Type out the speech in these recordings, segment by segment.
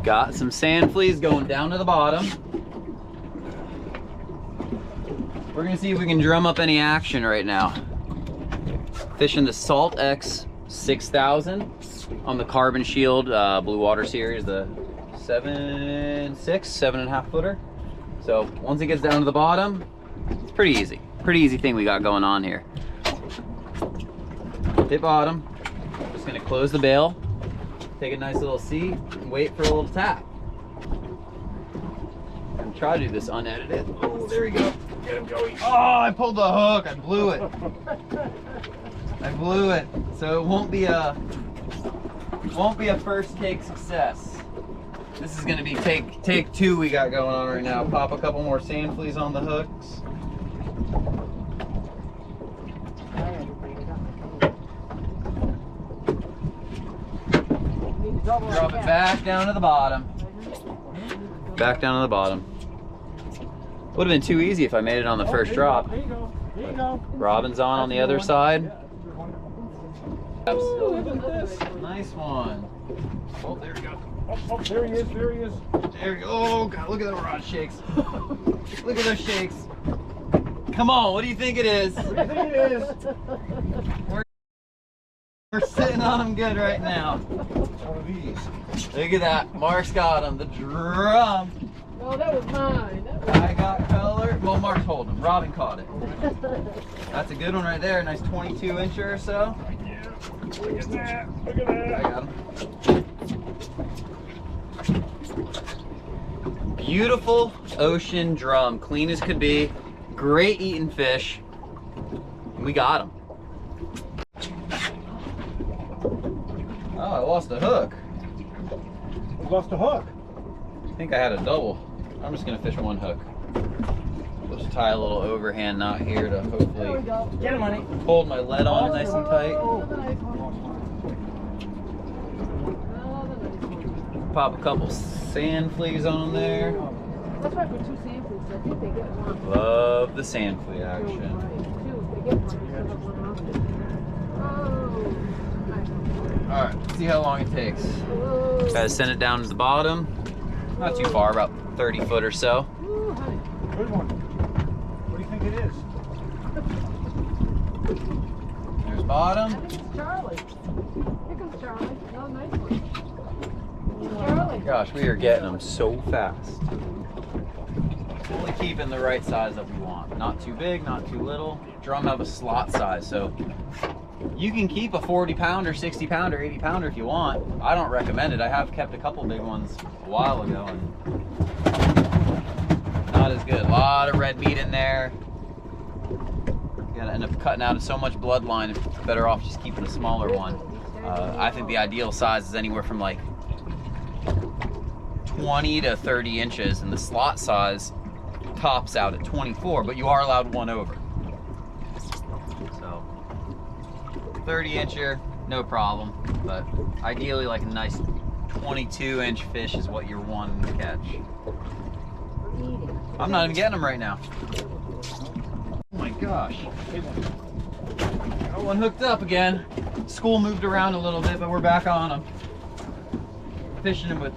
Got some sand fleas going down to the bottom. We're gonna see if we can drum up any action right now. Fishing the Salt X 6000 on the Carbon Shield Blue Water Series, the 7.5 footer. So once it gets down to the bottom, it's pretty easy. Pretty easy thing we got going on here. Hit bottom, just gonna close the bail, take a nice little seat, and wait for a little tap. And try to do this unedited. Oh, there we go. Get him going. Oh, I pulled the hook. I blew it. I blew it. So it won't be a first take success. This is gonna be take two we got going on right now. Pop a couple more sand fleas on the hooks. Drop it back down to the bottom. Back down to the bottom. Would have been too easy if I made it on the first drop. There you go. There you go. Robin's on the other side. Ooh, look at this. Nice one. Oh, there we go. Oh, there he is. There he is. There we go. Oh, God, look at the rod shakes. Look at those shakes. Come on, what do you think it is? What do you think it is? We're sitting on them good right now. One of these. Look at that. Mark's got him. The drum. Oh, that was mine. I got color. Well, Mark's holding him. Robin caught it. That's a good one right there. Nice 22 incher or so. Yeah. Look at that. Look at I that. got him. Beautiful ocean drum. Clean as could be. Great eating fish. We got him. Oh, I lost a hook. We lost a hook. I think I had a double. I'm just gonna fish one hook. We'll just tie a little overhand knot here to There we hopefully go. Get him, honey. hold my lead on nice and tight. Oh, the nice one. Oh, the nice one. Pop a couple sand fleas on there. That's right, for two samples. I think they get one. Love the sand flea Two, action. right. Two, they get one instead of one off. Oh, nice. All right, let's see how long it takes. Whoa. Gotta send it down to the bottom. Not too far, about 30 foot or so. Ooh, honey. Good one. What do you think it is? There's I bottom. think it's Charlie. Here comes Charlie. Oh, nice one. Charlie. Gosh, we are getting them so fast. Only keeping the right size that we want. Not too big, not too little. Drum have a slot size, so you can keep a 40 pounder, 60 pounder, 80 pounder if you want. I don't recommend it. I have kept a couple big ones a while ago and not as good. A lot of red meat in there. You're gonna end up cutting out so much bloodline. Better off just keeping a smaller one. I think the ideal size is anywhere from like 20 to 30 inches, and the slot size tops out at 24, but you are allowed one over. So 30 incher, no problem, but ideally like a nice 22 inch fish is what you're wanting to catch. I'm not even getting them right now. Oh my gosh. Got one hooked up again. School moved around a little bit, but we're back on them. Fishing them with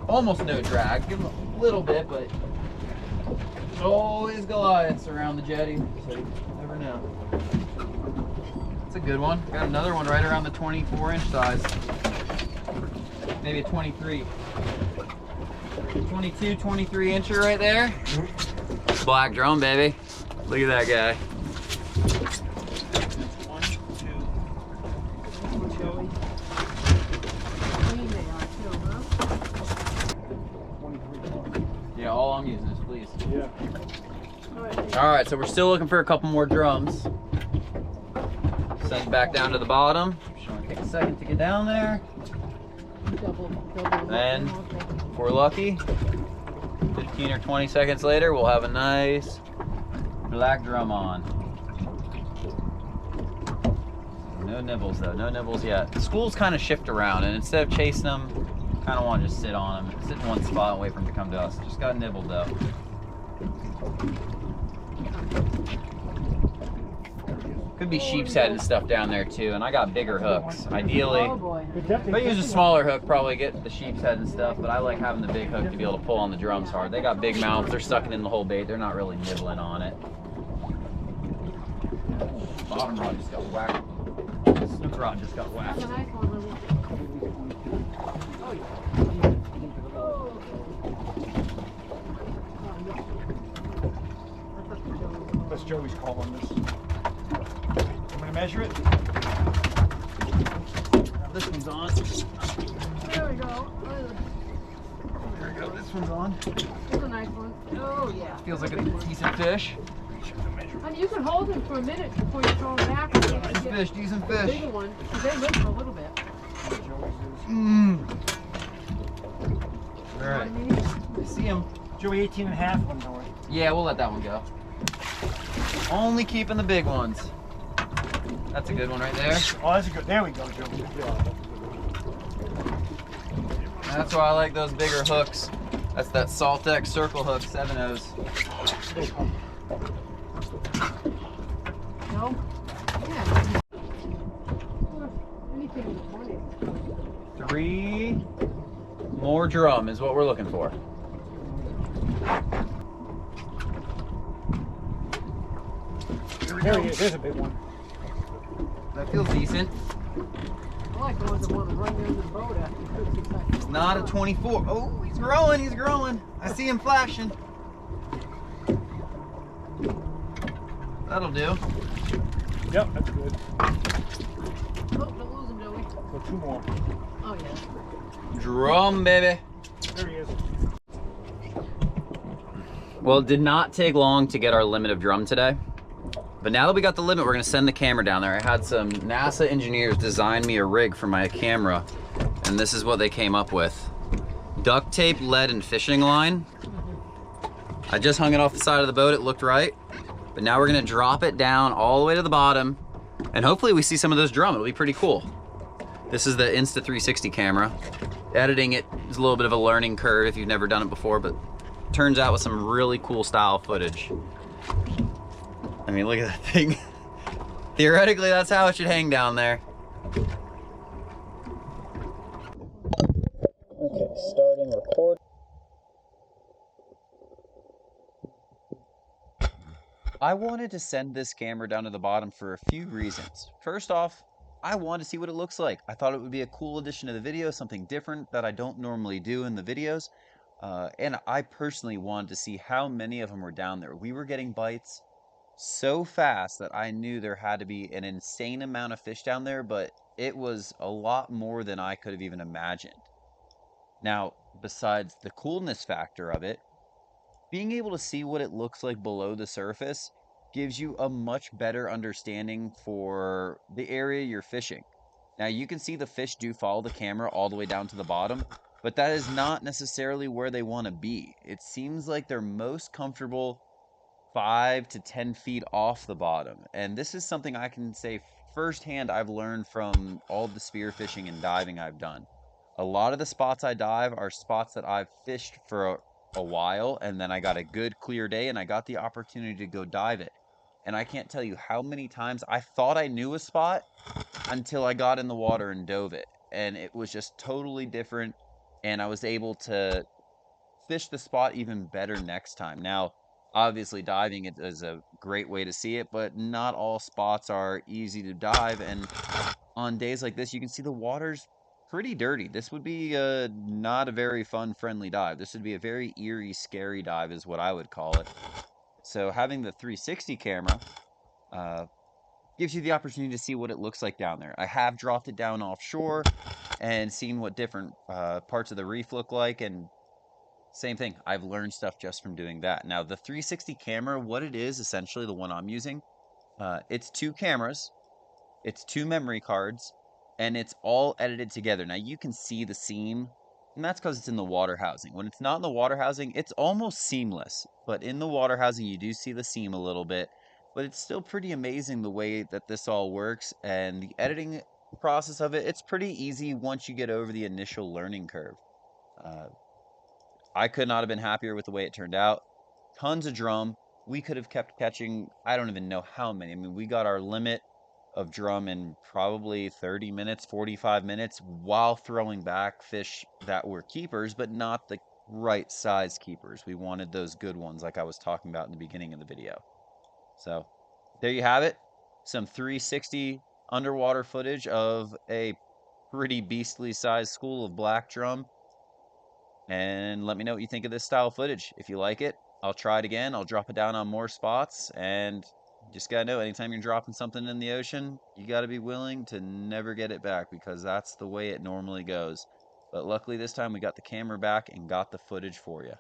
almost no drag. Give them a little bit, but there's always Goliaths around the jetty, so you never know. That's a good one. Got another one right around the 24 inch size. Maybe a 23. 22, 23 incher right there. Black drum, baby. Look at that guy. One, two. Clean they are too, huh? 23. Yeah, all I'm using is fleas. Yeah. All right. All right, so we're still looking for a couple more drums. Send it back down to the bottom. Just want to take a second to get down there. Double. And if we're lucky, 15 or 20 seconds later, we'll have a nice black drum on. No nibbles though, no nibbles yet. The schools kind of shift around, and instead of chasing them, kind of want to just sit on them, sit in one spot and wait for them to come to us. Just got nibbled though. Could be sheep's head and stuff down there too, and I got bigger hooks. Ideally, Oh boy. if I use a smaller hook, probably get the sheep's head and stuff, but I like having the big hook to be able to pull on the drums hard. They got big mouths, they're sucking in the whole bait, they're not really nibbling on it. Bottom rod just got whacked. Snook rod just got whacked. That's a nice one, Lily. Oh yeah. Oh. That's Joey's call on this. I'm gonna measure it. This one's on. There we go. There we go, this one's on. That's a nice one. Oh yeah. Feels like a decent fish. And you can hold him for a minute before you throw him back. Decent fish, decent The fish. bigger one. They live for a little bit. Mmm. You know Alright, what I mean? I see him. Joey 18 and a half one going. Yeah, we'll let that one go. Only keeping the big ones. That's a good one right there. Oh, that's a good. There we go, Joey. Good job. That's why I like those bigger hooks. That's that Saltex circle hook 7/0s. No? Yeah. Anything in the morning. 3 more drum is what we're looking for. There he is. There's a big one. That feels decent. I like the ones that want to run near the boat after 50 seconds. It's not a 24. Oh, he's growing, he's growing. I see him flashing. That'll do. Yep, that's good. Oh, don't lose him, Joey. So 2 more. Oh, yeah. Drum, baby. There he is. Well, it did not take long to get our limit of drum today. But now that we got the limit, we're gonna send the camera down there. I had some NASA engineers design me a rig for my camera, and this is what they came up with. Duct tape, lead, and fishing line. I just hung it off the side of the boat, it looked right. But now we're gonna drop it down all the way to the bottom, and hopefully we see some of those drum. It'll be pretty cool. This is the Insta360 camera. Editing it is a little bit of a learning curve if you've never done it before, but turns out with some really cool style footage. I mean, look at that thing. Theoretically, that's how it should hang down there. Okay, starting record. I wanted to send this camera down to the bottom for a few reasons. First off, I wanted to see what it looks like. I thought it would be a cool addition to the video, something different that I don't normally do in the videos. And I personally wanted to see how many of them were down there. We were getting bites so fast that I knew there had to be an insane amount of fish down there, but it was a lot more than I could have even imagined. Now, besides the coolness factor of it, being able to see what it looks like below the surface gives you a much better understanding for the area you're fishing. Now, you can see the fish do follow the camera all the way down to the bottom, but that is not necessarily where they want to be. It seems like they're most comfortable 5 to 10 feet off the bottom. And this is something I can say firsthand I've learned from all the spearfishing and diving I've done. A lot of the spots I dive are spots that I've fished for a while, and then I got a good clear day and I got the opportunity to go dive it. And I can't tell you how many times I thought I knew a spot until I got in the water and dove it. And it was just totally different, and I was able to fish the spot even better next time. Now, obviously diving it is a great way to see it, but not all spots are easy to dive, and on days like this you can see the water's pretty dirty. This would be not a very fun, friendly dive. This would be a very eerie, scary dive is what I would call it. So having the 360 camera gives you the opportunity to see what it looks like down there. I have dropped it down offshore and seen what different parts of the reef look like, and same thing, I've learned stuff just from doing that. Now, the 360 camera, what it is, essentially the one I'm using, it's 2 cameras, it's 2 memory cards, and it's all edited together. Now, you can see the seam, and that's because it's in the water housing. When it's not in the water housing, it's almost seamless, but in the water housing, you do see the seam a little bit, but it's still pretty amazing the way that this all works, and the editing process of it, it's pretty easy once you get over the initial learning curve. I could not have been happier with the way it turned out. Tons of drum. We could have kept catching, I don't even know how many. I mean, we got our limit of drum in probably 30 minutes, 45 minutes, while throwing back fish that were keepers, but not the right size keepers. We wanted those good ones like I was talking about in the beginning of the video. So there you have it. Some 360 underwater footage of a pretty beastly sized school of black drum. And let me know what you think of this style of footage. If you like it, I'll try it again. I'll drop it down on more spots. And you just gotta know, anytime you're dropping something in the ocean, you gotta be willing to never get it back, because that's the way it normally goes. But luckily this time we got the camera back and got the footage for you.